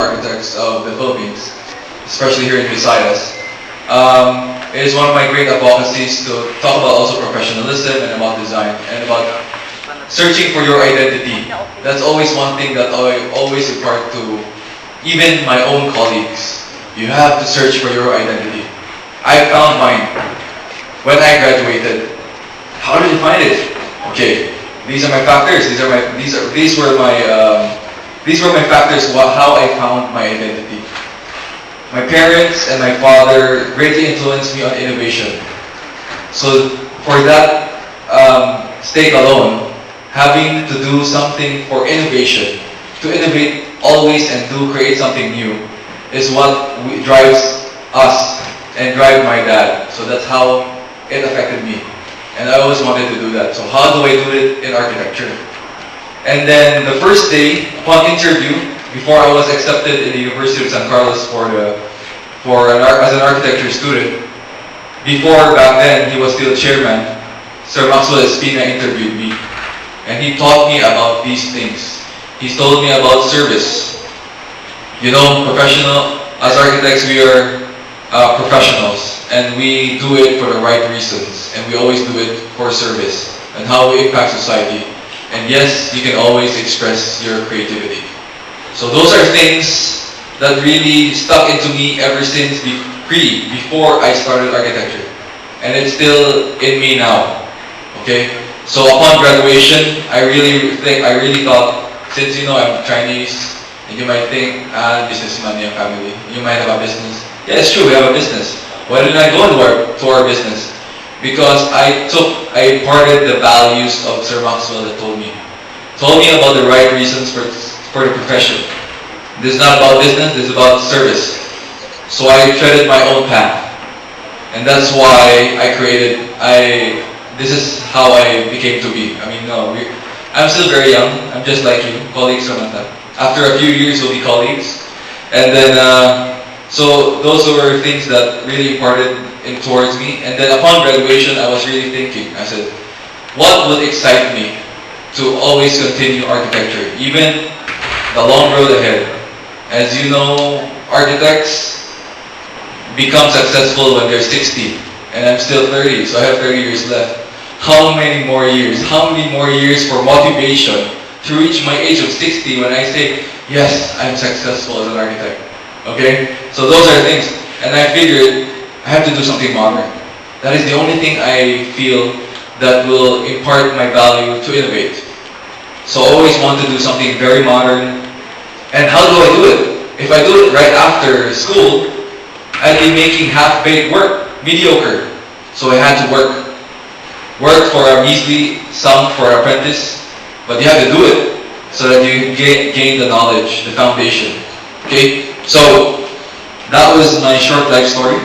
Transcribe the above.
architects of the Philippines, especially here in Visayas. It is one of my great advocacies to talk about also professionalism and about design and about searching for your identity. That's always one thing that I always impart to even my own colleagues. You have to search for your identity. I found mine when I graduated. How did you find it? Okay, these are my factors. These were my factors. How I found my identity. My parents and my father greatly influenced me on innovation. So for that stake alone, having to do something for innovation, to innovate always and to create something new, is what drives us and drive my dad. So that's how it affected me. And I always wanted to do that. So how do I do it in architecture? And then the first day, upon interview, before I was accepted in the University of San Carlos as an architecture student, before back then he was still chairman, Sir Maxwell Espina interviewed me. And he taught me about these things. He told me about service. You know, as architects, we are professionals, and we do it for the right reasons, and we always do it for service and how we impact society. And yes, you can always express your creativity. So those are things that really stuck into me ever since before I started architecture, and it's still in me now. Okay, so upon graduation, I really thought, since you know I'm Chinese, and you might think, businessman yung family, you might have a business. Yeah, it's true, we have a business. Why didn't I go to our business? Because I imparted the values of Sir Maxwell that told me about the right reasons for the profession. This is not about business, this is about service. So I treaded my own path. And that's why this is how I became to be. I mean, no, I'm still very young. I'm just like you, colleagues from Manta. After a few years, we'll be colleagues. And then, so those were things that really imparted towards me. And then upon graduation, I was really thinking, I said, what would excite me to always continue architecture, even the long road ahead? As you know, architects become successful when they're 60, and I'm still 30, so I have 30 years left. How many more years? How many more years for motivation to reach my age of 60 when I say, yes, I'm successful as an architect? Okay? So those are things. And I figured I have to do something modern. That is the only thing I feel that will impart my value to innovate. So I always want to do something very modern. And how do I do it? If I do it right after school, I'd be making half-baked work, mediocre. So I had to work for a measly sum for an apprentice, but you have to do it so that you gain the knowledge, the foundation. Okay? So that was my short life story.